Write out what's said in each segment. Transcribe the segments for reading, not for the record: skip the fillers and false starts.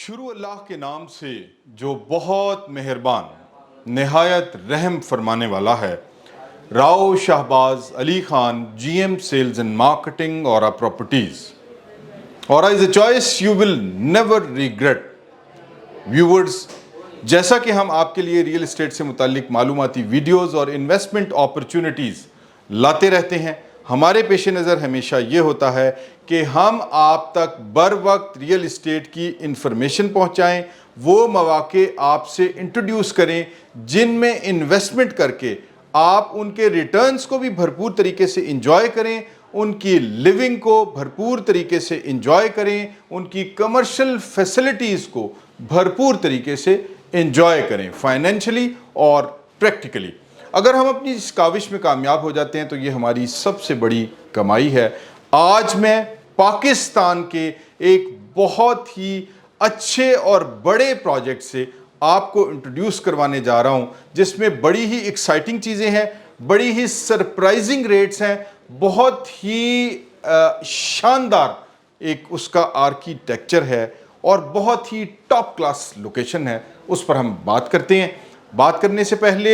शुरू अल्लाह के नाम से जो बहुत मेहरबान नहायत रहम फरमाने वाला है। Rao Shahbaz Ali Khan, GM sales and marketing और प्रॉपर्टीज। और is a choice you will never regret. Viewers, जैसा कि हम आपके लिए रियल एस्टेट से मुताल्लिक मालूमाती वीडियोस और इन्वेस्टमेंट अपॉर्चुनिटीज़ लाते रहते हैं, हमारे पेश नज़र हमेशा ये होता है कि हम आप तक बर वक्त रियल एस्टेट की इंफॉर्मेशन पहुंचाएं, वो मौके आपसे इंट्रोड्यूस करें जिनमें इन्वेस्टमेंट करके आप उनके रिटर्न्स को भी भरपूर तरीके से इंजॉय करें, उनकी लिविंग को भरपूर तरीके से इंजॉय करें, उनकी कमर्शियल फैसिलिटीज़ को भरपूर तरीके से इंजॉय करें, फाइनेंशियली और प्रैक्टिकली। अगर हम अपनी इस काविश में कामयाब हो जाते हैं तो ये हमारी सबसे बड़ी कमाई है। आज मैं पाकिस्तान के एक बहुत ही अच्छे और बड़े प्रोजेक्ट से आपको इंट्रोड्यूस करवाने जा रहा हूं, जिसमें बड़ी ही एक्साइटिंग चीज़ें हैं, बड़ी ही सरप्राइजिंग रेट्स हैं, बहुत ही शानदार एक उसका आर्किटेक्चर है और बहुत ही टॉप क्लास लोकेशन है। उस पर हम बात करते हैं। बात करने से पहले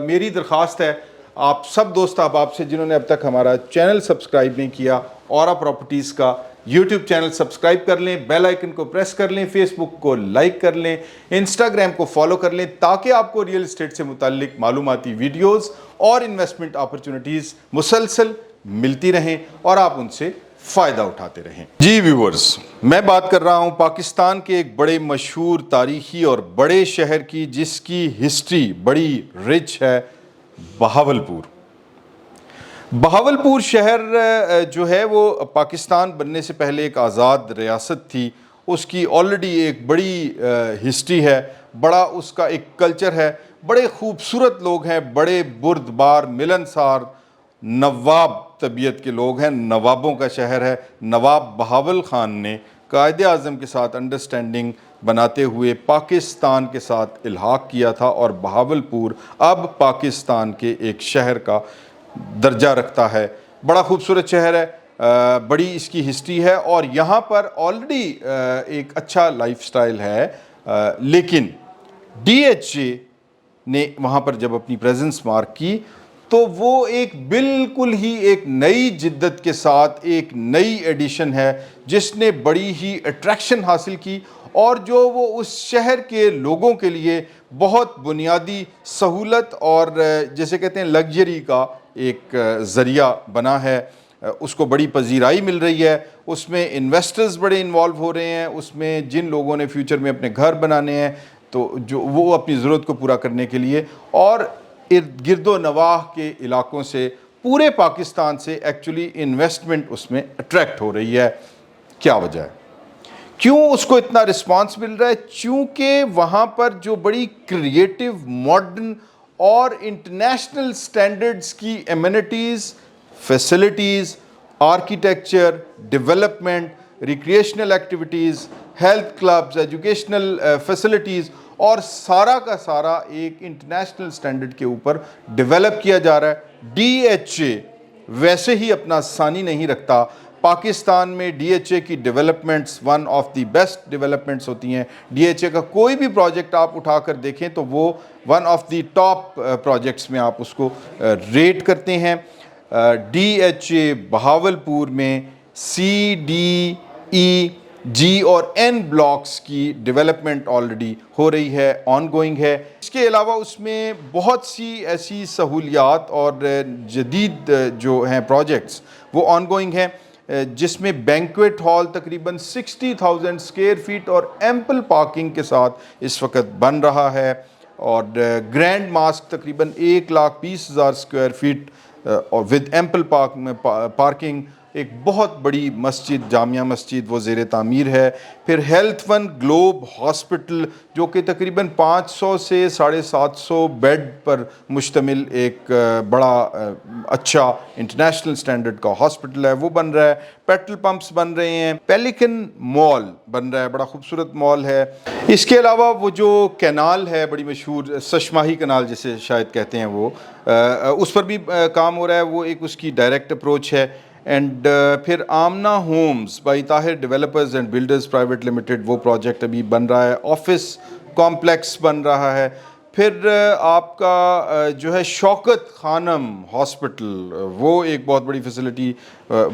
मेरी दरख्वास्त है आप सब दोस्त अहबाब से जिन्होंने अब तक हमारा चैनल सब्सक्राइब नहीं किया, औरा प्रॉपर्टीज़ का यूट्यूब चैनल सब्सक्राइब कर लें, बेल आइकन को प्रेस कर लें, फेसबुक को लाइक कर लें, इंस्टाग्राम को फॉलो कर लें, ताकि आपको रियल एस्टेट से मुताल्लिक मालूमाती वीडियोज़ और इन्वेस्टमेंट अपॉर्चुनिटीज़ मुसलसल मिलती रहें और आप उनसे फ़ायदा उठाते रहें। जी व्यूवर्स, मैं बात कर रहा हूं पाकिस्तान के एक बड़े मशहूर तारीखी और बड़े शहर की, जिसकी हिस्ट्री बड़ी रिच है, बहावलपुर। बहावलपुर शहर जो है वो पाकिस्तान बनने से पहले एक आज़ाद रियासत थी। उसकी ऑलरेडी एक बड़ी हिस्ट्री है, बड़ा उसका एक कल्चर है, बड़े खूबसूरत लोग हैं, बड़े बुर्दबार मिलनसार नवाब तबीयत के लोग हैं। नवाबों का शहर है। नवाब बहावल ख़ान ने कायदे आज़म के साथ अंडरस्टैंडिंग बनाते हुए पाकिस्तान के साथ इल्हाक़ किया था और बहावलपुर अब पाकिस्तान के एक शहर का दर्जा रखता है। बड़ा खूबसूरत शहर है, बड़ी इसकी हिस्ट्री है और यहाँ पर ऑलरेडी एक अच्छा लाइफस्टाइल है। लेकिन DHA ने वहाँ पर जब अपनी प्रेजेंस मार्क की तो वो एक बिल्कुल ही एक नई जिद्दत के साथ एक नई एडिशन है, जिसने बड़ी ही अट्रैक्शन हासिल की और जो वो उस शहर के लोगों के लिए बहुत बुनियादी सहूलत और जैसे कहते हैं लग्जरी का एक ज़रिया बना है। उसको बड़ी पजीराई मिल रही है। उसमें इन्वेस्टर्स बड़े इन्वॉल्व हो रहे हैं। उसमें जिन लोगों ने फ्यूचर में अपने घर बनाने हैं तो जो वो अपनी ज़रूरत को पूरा करने के लिए और इर्द गिर्दो नवाह के इलाकों से पूरे पाकिस्तान से एक्चुअली इन्वेस्टमेंट उसमें अट्रैक्ट हो रही है। क्या वजह है, क्यों उसको इतना रिस्पांस मिल रहा है? चूँकि वहाँ पर जो बड़ी क्रिएटिव, मॉडर्न और इंटरनेशनल स्टैंडर्ड्स की amenities, facilities, architecture, development, recreational activities, health clubs, educational facilities और सारा का सारा एक इंटरनेशनल स्टैंडर्ड के ऊपर डेवलप किया जा रहा है। DHA वैसे ही अपना सानी नहीं रखता। पाकिस्तान में DHA की developments one of the best developments होती हैं। DHA का कोई भी प्रोजेक्ट आप उठाकर देखें तो वो one of the top projects में आप उसको रेट करते हैं। DHA बहावलपुर में C, D, E, G और N ब्लॉक्स की डेवलपमेंट ऑलरेडी हो रही है, ऑन गोइंग है। इसके अलावा उसमें बहुत सी ऐसी सहूलियात और जदीद जो हैं प्रोजेक्ट्स वो ऑन गोइंग हैं, जिसमें बैंक्वेट हॉल तकरीबन 60,000 स्क्वायर फीट और एम्पल पार्किंग के साथ इस वक्त बन रहा है और ग्रैंड मास्क तकरीबन 1,20,000 स्क्वायर फीट और विद एम्पल पार्किंग ایک بہت بڑی مسجد جامعہ مسجد وہ زیر تعمیر ہے. پھر ہیلتھ ون گلوب ہاسپٹل جو کہ تقریباً 500 سے 750 بیڈ پر مشتمل ایک بڑا اچھا انٹرنیشنل سٹینڈرڈ کا ہاسپٹل ہے وہ بن رہا ہے. پیٹرول پمپس بن رہے ہیں. پیلیکن مال بن رہا ہے, بڑا خوبصورت مال ہے. اس کے علاوہ وہ جو کینال ہے بڑی مشہور سشماہی کینال جسے شاید کہتے ہیں وہ اس پر بھی کام ہو رہا ہے, وہ ایک اس کی ڈائریکٹ اپروچ ہے. اینڈ پھر Amna homes by Tahir developers and builders private limited وہ پروجیکٹ ابھی بن رہا ہے. آفس کمپلیکس بن رہا ہے. پھر آپ کا جو ہے شوکت خانم ہاسپٹل وہ ایک بہت بڑی فیسلٹی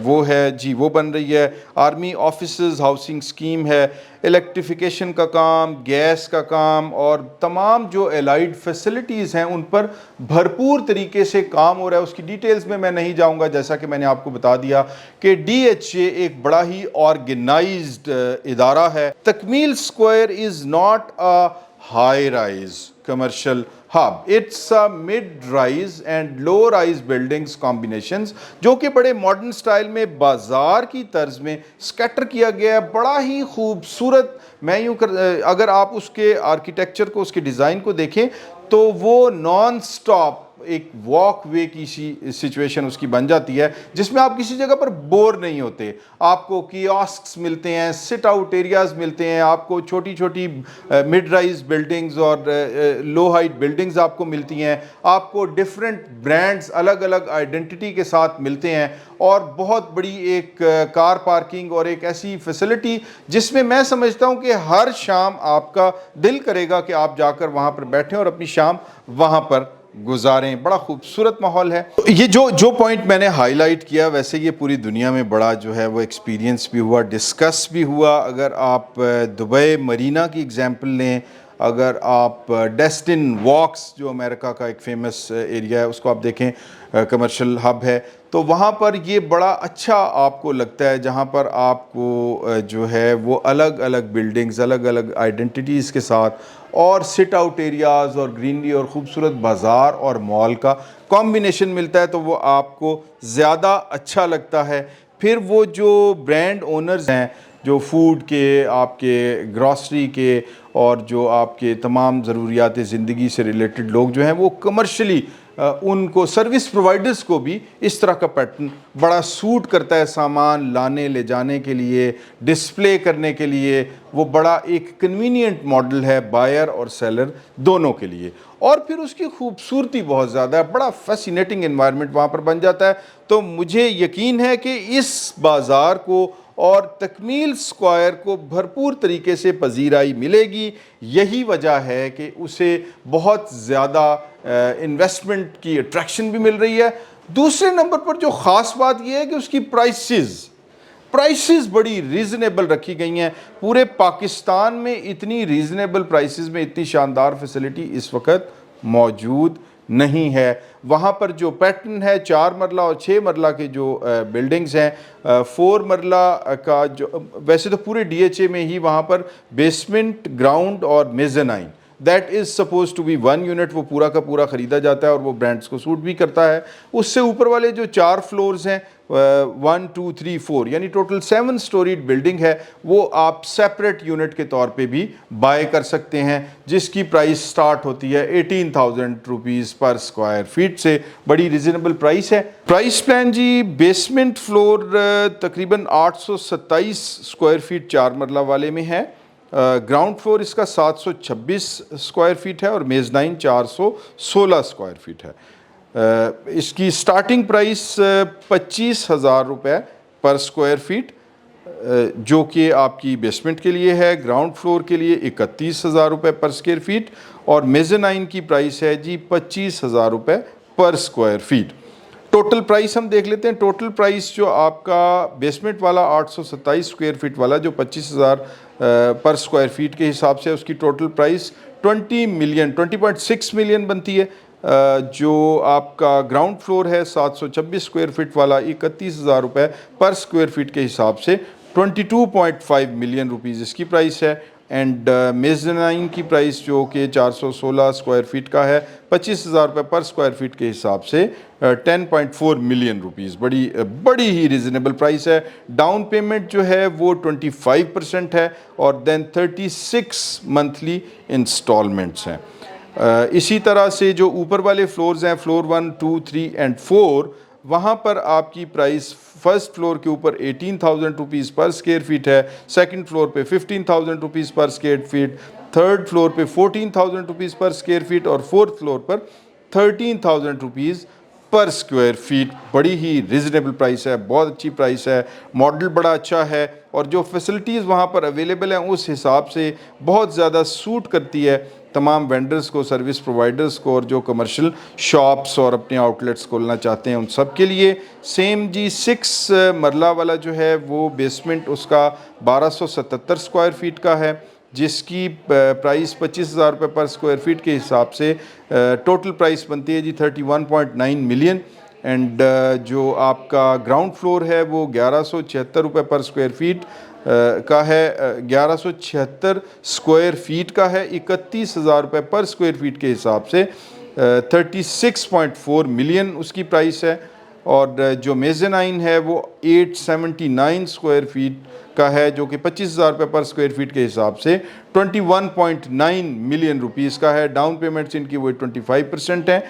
وہ ہے جی وہ بن رہی ہے. آرمی آفیسز ہاؤسنگ اسکیم ہے. الیکٹریفیکیشن کا کام, گیس کا کام اور تمام جو الائڈ فیسلٹیز ہیں ان پر بھرپور طریقے سے کام ہو رہا ہے. اس کی ڈیٹیلز میں نہیں جاؤں گا, جیسا کہ میں نے آپ کو بتا دیا کہ ڈی ایچ اے ایک بڑا ہی آرگنائزڈ ادارہ ہے. تکمیل square is not a high rise commercial hub, it's a mid rise and low rise buildings combinations جو کہ بڑے ماڈرن سٹائل میں بازار کی طرز میں سکیٹر کیا گیا ہے. بڑا ہی خوبصورت, میں یوں اگر آپ اس کے آرکیٹیکچر کو اس کے ڈیزائن کو دیکھیں تو وہ نان سٹاپ ایک واک وے کی سچویشن اس کی بن جاتی ہے جس میں آپ کسی جگہ پر بور نہیں ہوتے. آپ کو کیاسکس ملتے ہیں, سٹ آؤٹ ایریاز ملتے ہیں, آپ کو چھوٹی چھوٹی مڈ رائز بلڈنگز اور لو ہائٹ بلڈنگز آپ کو ملتی ہیں. آپ کو ڈفرینٹ برانڈز الگ الگ آئیڈینٹی کے ساتھ ملتے ہیں اور بہت بڑی ایک کار پارکنگ اور ایک ایسی فیسلٹی جس میں میں سمجھتا ہوں کہ ہر شام آپ کا دل کرے گا کہ آپ جا کر وہاں پر بیٹھیں اور اپنی شام وہاں پر گزاریں. بڑا خوبصورت ماحول ہے. یہ جو پوائنٹ میں نے ہائی لائٹ کیا ویسے یہ پوری دنیا میں بڑا جو ہے وہ ایکسپیرینس بھی ہوا, ڈسکس بھی ہوا. اگر آپ دبئی مرینا کی ایگزامپل لیں, اگر آپ ڈیسٹن واکس جو امریکہ کا ایک فیمس ایریا ہے اس کو آپ دیکھیں, کمرشل ہب ہے, تو وہاں پر یہ بڑا اچھا آپ کو لگتا ہے جہاں پر آپ کو جو ہے وہ الگ الگ بلڈنگز الگ الگ آئیڈینٹیز کے ساتھ اور سٹ آؤٹ ایریاز اور گرینری اور خوبصورت بازار اور مال کا کمبینیشن ملتا ہے, تو وہ آپ کو زیادہ اچھا لگتا ہے. پھر وہ جو برانڈ اونرز ہیں جو فوڈ کے, آپ کے گراسری کے اور جو آپ کے تمام ضروریات زندگی سے ریلیٹڈ لوگ جو ہیں وہ کمرشلی ان کو سروس پرووائڈرز کو بھی اس طرح کا پیٹرن بڑا سوٹ کرتا ہے. سامان لانے لے جانے کے لیے, ڈسپلے کرنے کے لیے وہ بڑا ایک کنوینینٹ ماڈل ہے بائر اور سیلر دونوں کے لیے. اور پھر اس کی خوبصورتی بہت زیادہ ہے, بڑا فیسینیٹنگ انوائرمنٹ وہاں پر بن جاتا ہے. تو مجھے یقین ہے کہ اس بازار کو اور تکمیل اسکوائر کو بھرپور طریقے سے پذیرائی ملے گی. یہی وجہ ہے کہ اسے بہت زیادہ انویسٹمنٹ کی اٹریکشن بھی مل رہی ہے. دوسرے نمبر پر جو خاص بات یہ ہے کہ اس کی پرائسز بڑی ریزنیبل رکھی گئی ہیں. پورے پاکستان میں اتنی ریزنیبل پرائسز میں اتنی شاندار فیسلٹی اس وقت موجود نہیں ہے. وہاں پر جو پیٹرن ہے 4 مرلہ اور 6 مرلہ کے جو بلڈنگز ہیں, 4 مرلہ کا جو ویسے تو پورے ڈی ایچ اے میں ہی وہاں پر بیسمنٹ, گراؤنڈ اور mezzanine that is suppose to be 1 unit وہ پورا کا پورا خریدا جاتا ہے اور وہ برانڈز کو سوٹ بھی کرتا ہے. اس سے اوپر والے جو 4 فلورز ہیں 1 2 3 4 یعنی ٹوٹل 7 سٹوریڈ بلڈنگ ہے وہ آپ سیپریٹ یونٹ کے طور پہ بھی بائی کر سکتے ہیں جس کی پرائس سٹارٹ ہوتی ہے 18,000 روپیز پر اسکوائر فیٹ سے. بڑی ریزنیبل پرائس ہے. پرائس پلان جی بیسمنٹ فلور تقریباً 827 اسکوائر فیٹ 4 مرلہ والے میں ہے. گراؤنڈ فلور اس کا 726 اسکوائر فیٹ ہے اور میزنائن 416 اسکوائر فیٹ ہے. اس کی سٹارٹنگ پرائس 25,000 روپے پر اسکوائر فیٹ جو کہ آپ کی بیسمنٹ کے لیے ہے. گراؤنڈ فلور کے لیے 31,000 روپے پر اسکوائر فیٹ اور میزنائن کی پرائس ہے جی 25,000 روپے پر اسکوائر فیٹ. ٹوٹل پرائس ہم دیکھ لیتے ہیں. ٹوٹل پرائس جو آپ کا بیسمنٹ والا 827 اسکوائر فیٹ والا جو 25,000 پر اسکوائر فیٹ کے حساب سے اس کی ٹوٹل پرائس 20.6 ملین بنتی ہے. جو آپ کا گراؤنڈ فلور ہے 726 اسکوائر فٹ والا 31,000 روپے پر اسکوائر فٹ کے حساب سے 22.5 मिलियन रुपीज़ इसकी प्राइस है। एंड मेज़नाइन की प्राइस जो कि 416 स्क्वायर फीट का है, 25,000 रुपये पर स्क्वायर फीट के हिसाब से 10.4 मिलियन रुपीज़, बड़ी ही रिजनेबल प्राइस है। डाउन पेमेंट जो है वो 25% है और देन 36 मंथली इंस्टॉलमेंट्स हैं। इसी तरह से जो ऊपर वाले फ्लोर्स हैं, फ्लोर 1, 2, 3 एंड 4, वहाँ पर आपकी प्राइस फर्स्ट फ्लोर के ऊपर 18,000 रुपीज़ पर स्क्वायर फीट है, सेकंड फ्लोर पे 15,000 रुपीज़ पर स्क्वायर फीट, थर्ड फ्लोर पे 14,000 रुपीज़ पर स्क्वायर फीट और फोर्थ फ्लोर पर 13,000 रुपीज़ पर स्क्वायर फीट। बड़ी ही रिजनेबल प्राइस है, बहुत अच्छी प्राइस है, मॉडल बड़ा अच्छा है और जो फैसिलिटीज़ वहाँ पर अवेलेबल हैं उस हिसाब से बहुत ज़्यादा सूट करती है तमाम वेंडर्स को, सर्विस प्रोवाइडर्स को और जो कमर्शियल शॉप्स और अपने आउटलेट्स खोलना चाहते हैं उन सब के लिए। सेम जी 6 मरला वाला जो है वो बेसमेंट उसका 1277 स्क्वायर फीट का है, जिसकी प्राइस 25,000 रुपये पर स्क्वायर फीट के हिसाब से टोटल प्राइस बनती है जी 31.9 मिलियन। एंड जो आपका ग्राउंड फ्लोर है वो 1176 रुपये पर स्क्वायर फीट का है, 1176 स्क्वायर फीट का है, 31,000 रुपये पर स्क्वायर फीट के हिसाब से 36.4 मिलियन उसकी प्राइस है। और जो मेज़नाइन है वो 879 स्क्वायर फीट का है, जो कि 25,000 रुपये पर स्क्वायर फीट के हिसाब से 21.9 मिलियन रुपीज़ का है। डाउन पेमेंट्स इनकी वो 25% हैं।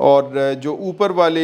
और जो ऊपर वाले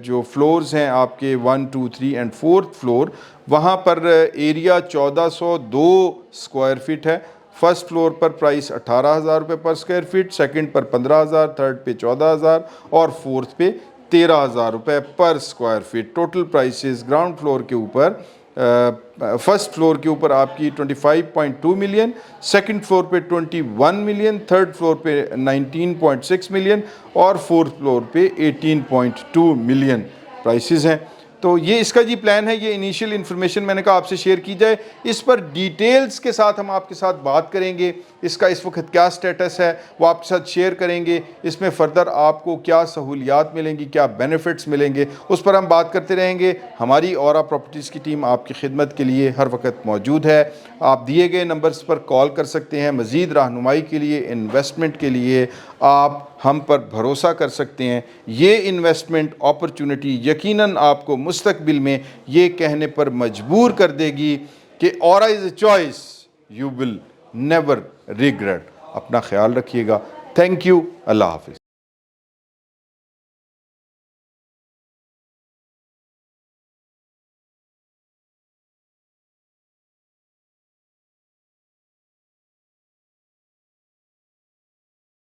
जो फ्लोर्स हैं आपके 1, 2, 3 एंड 4th फ्लोर, वहाँ पर एरिया 1402 स्क्वायर फीट है। फर्स्ट फ्लोर पर प्राइस 18,000 रुपये पर स्क्वायर फीट, सेकंड पर 15,000, थर्ड पे 14,000 और फोर्थ पे 13,000 रुपये पर square feet. Total prices ground floor के ऊपर फर्स्ट फ्लोर के ऊपर आपकी 25.2 मिलियन, सेकंड फ्लोर पे 21 मिलियन, थर्ड फ्लोर पे 19.6 मिलियन और फोर्थ फ्लोर पे 18.2 मिलियन प्राइसेस हैं। तो ये इसका जी प्लान है। ये इनिशियल इन्फॉर्मेशन मैंने कहा आपसे शेयर की जाए। इस पर डिटेल्स के साथ हम आपके साथ बात करेंगे, इसका इस वक्त क्या स्टेटस है वो आपके साथ शेयर करेंगे। इसमें फ़र्दर आपको क्या सहूलियात मिलेंगी, क्या बेनिफिट्स मिलेंगे, उस पर हम बात करते रहेंगे। हमारी औरा प्रॉपर्टीज़ की टीम आपकी खिदमत के लिए हर वक्त मौजूद है। आप दिए गए नंबर्स पर कॉल कर सकते हैं। मज़ीद रहनुमाई के लिए, इन्वेस्टमेंट के लिए आप हम पर भरोसा कर सकते हैं। ये इन्वेस्टमेंट अपॉर्चुनिटी यकीनन आपको मुस्तकबिल में ये कहने पर मजबूर कर देगी कि aura is a choice, you will never regret. अपना ख्याल रखिएगा। Thank you. अल्लाह हाफ़िज़।